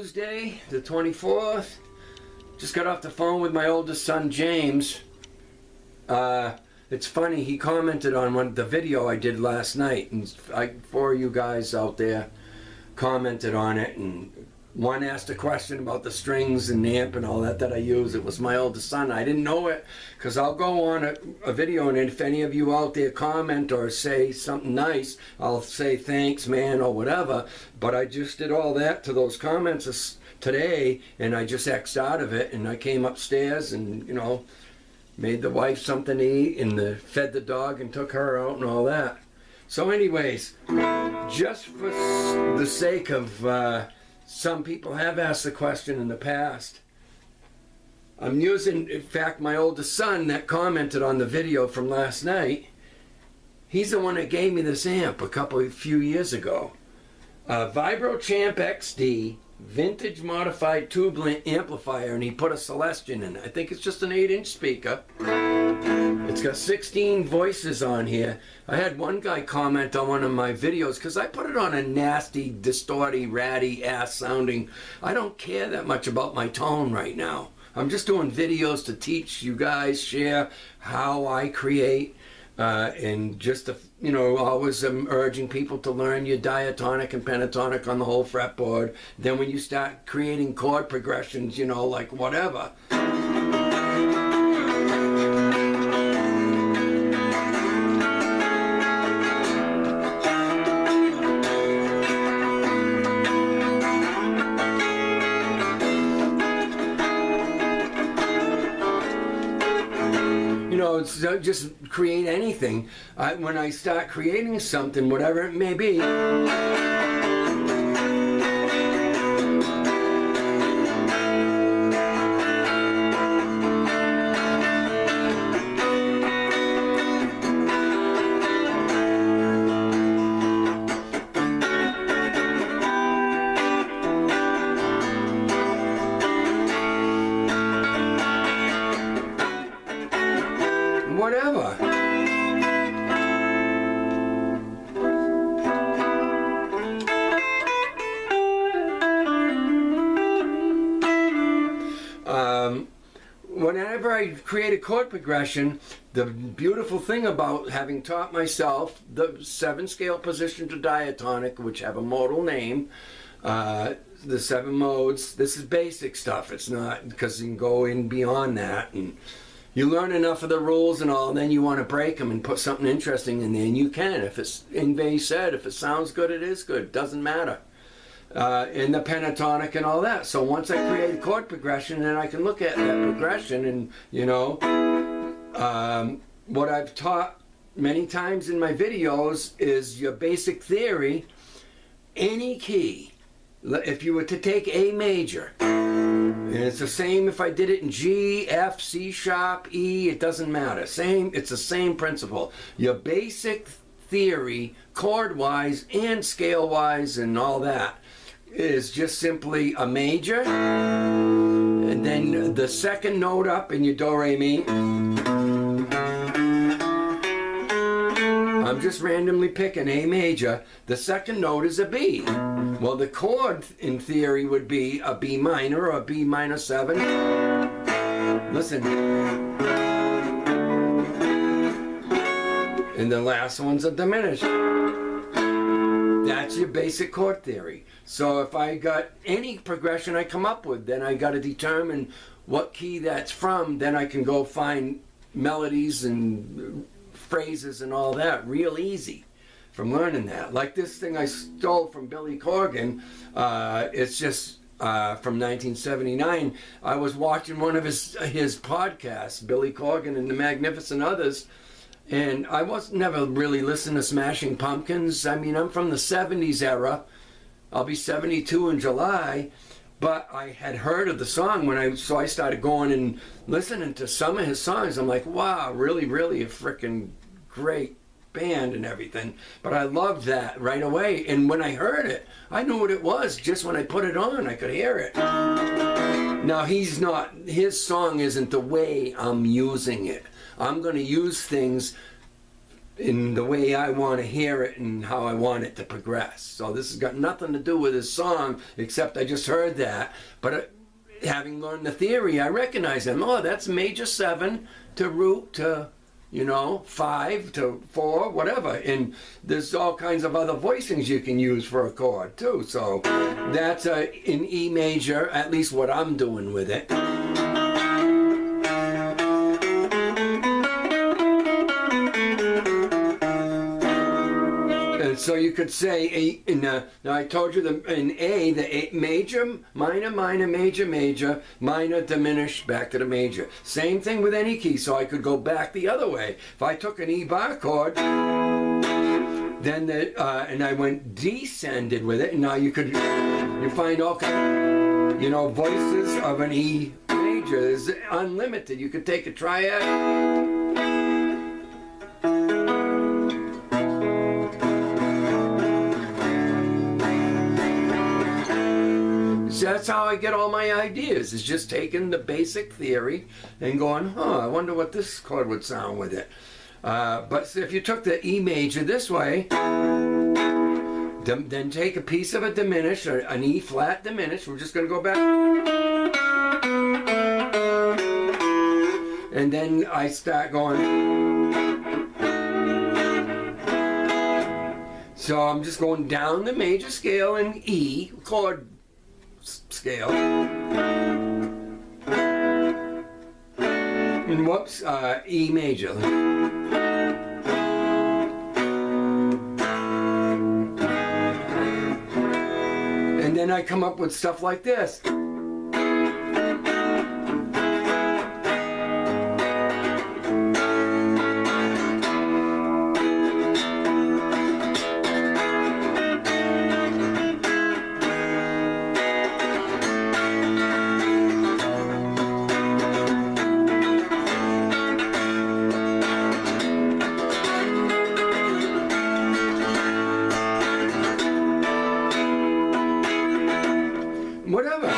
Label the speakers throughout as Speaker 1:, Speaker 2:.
Speaker 1: Tuesday, the 24th. Just got off the phone with my oldest son, James. It's funny, he commented on the video I did last night, and four of you guys out there commented on it, and one asked a question about the strings and the amp and all that I use. It was my oldest son. I didn't know it, because I'll go on a video, and if any of you out there comment or say something nice, I'll say thanks, man, or whatever. But I just did all that to those comments today, and I just X'd out of it, and I came upstairs and, you know, made the wife something to eat, and fed the dog and took her out and all that. So anyways, just for the sake of, some people have asked the question in the past, I'm using, in fact, my oldest son that commented on the video from last night. He's the one that gave me this amp a few years ago. Vibro Champ XD vintage modified tube amplifier, and he put a Celestion in it. I think it's just an 8-inch speaker. It's got 16 voices on here. I had one guy comment on one of my videos, because I put it on a nasty, distorty, ratty ass sounding. I don't care that much about my tone right now. I'm just doing videos to teach you guys, share how I create, and just to, you know, always urging people to learn your diatonic and pentatonic on the whole fretboard. Then when you start creating chord progressions, you know, like whatever. Just create anything. When I start creating something, whatever it may be, whatever. Whenever I create a chord progression, the beautiful thing about having taught myself the 7-scale position to diatonic, which have a modal name, the 7 modes, this is basic stuff. It's not, because you can go in beyond that, and you learn enough of the rules and all, and then you want to break them and put something interesting in there, and you can. If it's, Ingve said, if it sounds good, it is good. Doesn't matter. In the pentatonic and all that. So once I create a chord progression, then I can look at that progression and, you know, what I've taught many times in my videos is your basic theory. Any key, if you were to take A major, and it's the same if I did it in G, F, C sharp, E, it doesn't matter. It's the same principle. Your basic theory, chord-wise and scale-wise and all that, is just simply a major, and then the second note up in your do, re, mi. I'm just randomly picking A major. The second note is a B. Well, the chord in theory would be a B minor or a B minor 7. Listen. And the last one's a diminished. That's your basic chord theory. So if I got any progression I come up with, then I got to determine what key that's from. Then I can go find melodies and phrases and all that real easy from learning that. Like this thing I stole from Billy Corgan. It's just from 1979. I was watching one of his podcasts, Billy Corgan and the Magnificent Others, and I never really listened to Smashing Pumpkins. I mean, I'm from the 70s era. I'll be 72 in July, but I had heard of the song so I started going and listening to some of his songs. I'm like, wow, really, really a freaking great band and everything. But I loved that right away. And when I heard it, I knew what it was. Just when I put it on, I could hear it. Now, his song isn't the way I'm using it. I'm going to use things in the way I want to hear it and how I want it to progress. So this has got nothing to do with his song, except I just heard that. But having learned the theory, I recognize him. Oh, that's major 7 to root to, 5 to 4, whatever. And there's all kinds of other voicings you can use for a chord too. So that's in E major, at least what I'm doing with it. So you could say, now I told you in A, the major, minor, minor, major, major, minor, diminished, back to the major. Same thing with any key, so I could go back the other way. If I took an E bar chord, then and I went descended with it, and now you find all kinds, voices of an E major is unlimited. You could take a triad. That's how I get all my ideas, is just taking the basic theory and going, I wonder what this chord would sound with it. But if you took the E major this way, then take a piece of a diminished, or an E flat diminished, we're just going to go back. And then I start going. So I'm just going down the major scale in E, chord scale, and whoops, E major, and then I come up with stuff like this. Whatever.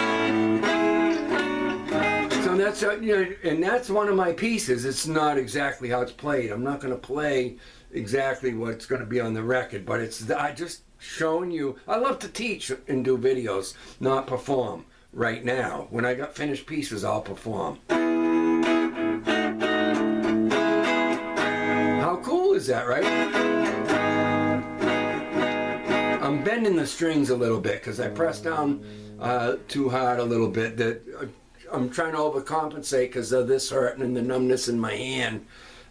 Speaker 1: So that's and that's one of my pieces. It's not exactly how it's played. I'm not going to play exactly what's going to be on the record, but I just showing you. I love to teach and do videos, not perform. Right now, when I got finished pieces, I'll perform. How cool is that, right? I'm bending the strings a little bit because I pressed down too hard a little bit. That I'm trying to overcompensate because of this hurting and the numbness in my hand.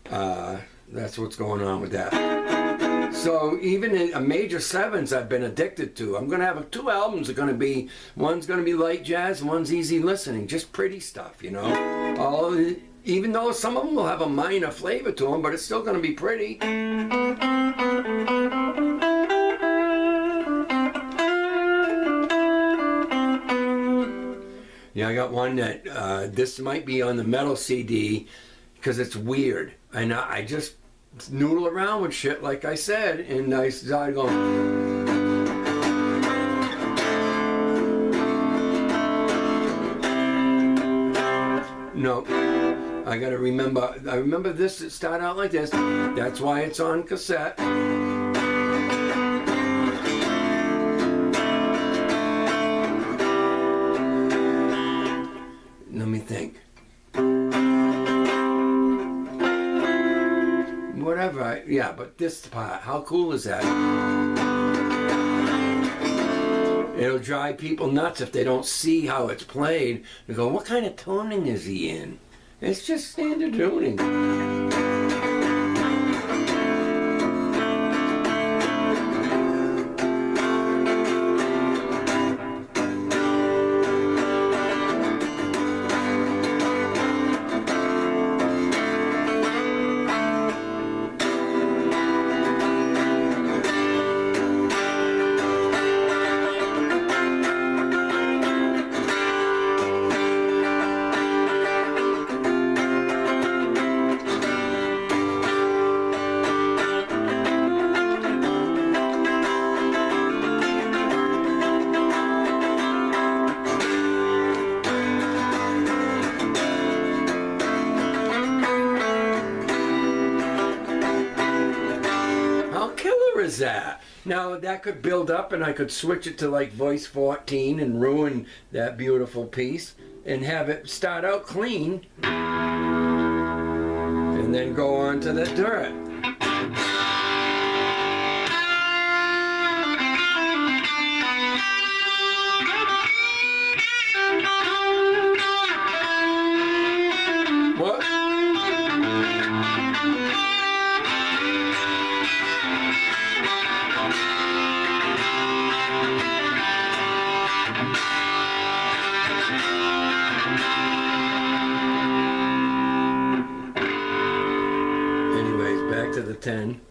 Speaker 1: That's what's going on with that. So even in a major 7s I've been addicted to. I'm going to have 2 albums are going to be, one's going to be light jazz, one's easy listening, just pretty stuff, even though some of them will have a minor flavor to them, but it's still going to be pretty. Yeah, I got one that, this might be on the metal CD, because it's weird. And I just noodle around with shit, like I said, and I started going. No, I gotta remember. I remember this. It started out like this. That's why it's on cassette. Let me think. Whatever, yeah, but this part, how cool is that? It'll drive people nuts if they don't see how it's played. They go, what kind of tuning is he in? It's just standard tuning. is that. Now that could build up and I could switch it to like voice 14 and ruin that beautiful piece and have it start out clean and then go on to the dirt. What? Anyways, back to the 10.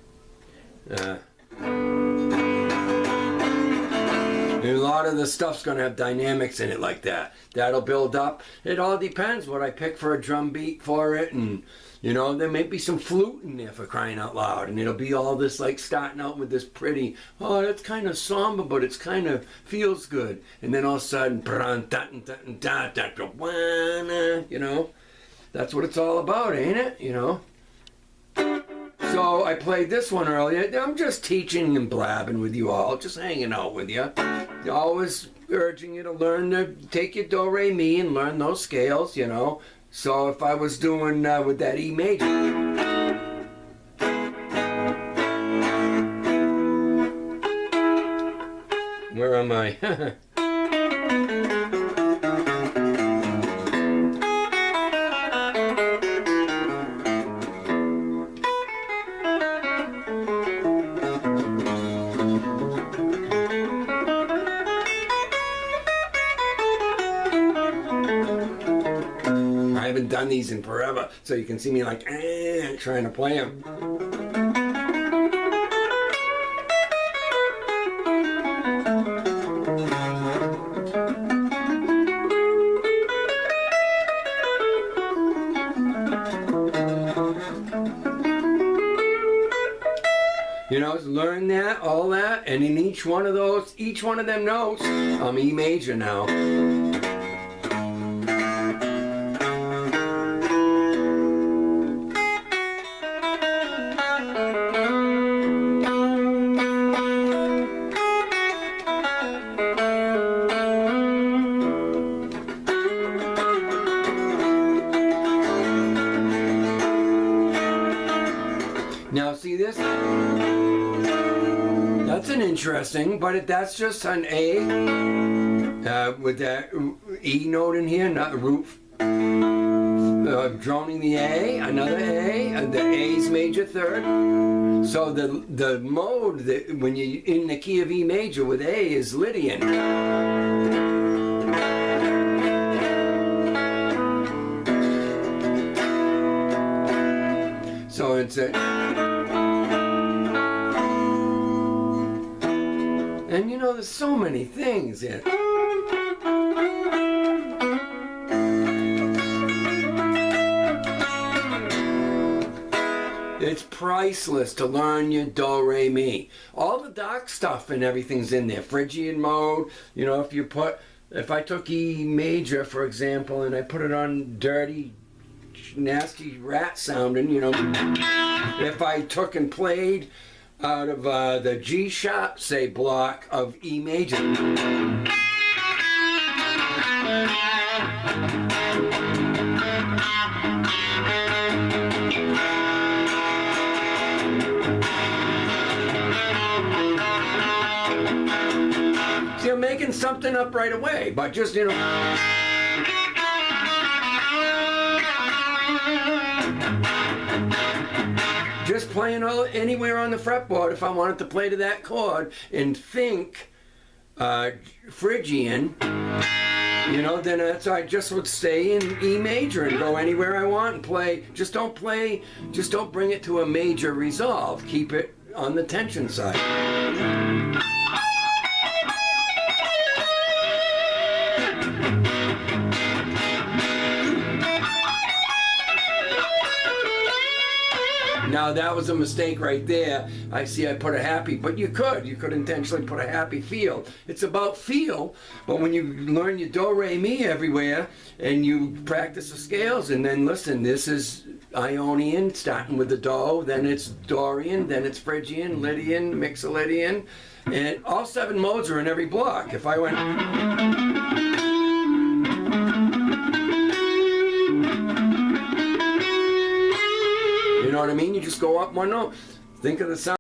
Speaker 1: And a lot of the stuff's going to have dynamics in it like that. That'll build up. It all depends what I pick for a drum beat for it. And, you know, there may be some flute in there for crying out loud. And it'll be all this like starting out with this pretty, oh, that's kind of somber, but it's kind of feels good. And then all of a sudden, you know, that's what it's all about, ain't it? You know. So I played this one earlier. I'm just teaching and blabbing with you all, just hanging out with you. Always urging you to learn to take your do, re, mi and learn those scales, you know. So if I was doing with that E major. Where am I? I haven't done these in forever, so you can see me like trying to play them. You know, learn that, all that, and in each one of them notes, I'm E major now. Now see this? That's an interesting, but that's just an A with that E note in here, not the root. Droning the A, another A, the A's major third. So the mode that when you're in the key of E major with A is Lydian. So it's a, and you know, there's so many things in it. It's priceless to learn your do, re, mi. All the dark stuff and everything's in there. Phrygian mode, you know, if I took E major, for example, and I put it on dirty, nasty rat sounding, you know, if I took and played out of the G sharp, say, block of E major. See, I'm making something up right away, but just, you know. Just playing anywhere on the fretboard if I wanted to play to that chord and think Phrygian, you know, then I just would stay in E major and go anywhere I want and play. Just don't bring it to a major resolve. Keep it on the tension side. Now that was a mistake right there. I see I put a happy, but you could intentionally put a happy feel. It's about feel, but when you learn your do, re, mi everywhere and you practice the scales and then listen, this is Ionian, starting with the Do, then it's Dorian, then it's Phrygian, Lydian, Mixolydian, and all 7 modes are in every block. If I went... You know what I mean? You just go up one note. Think of the sound.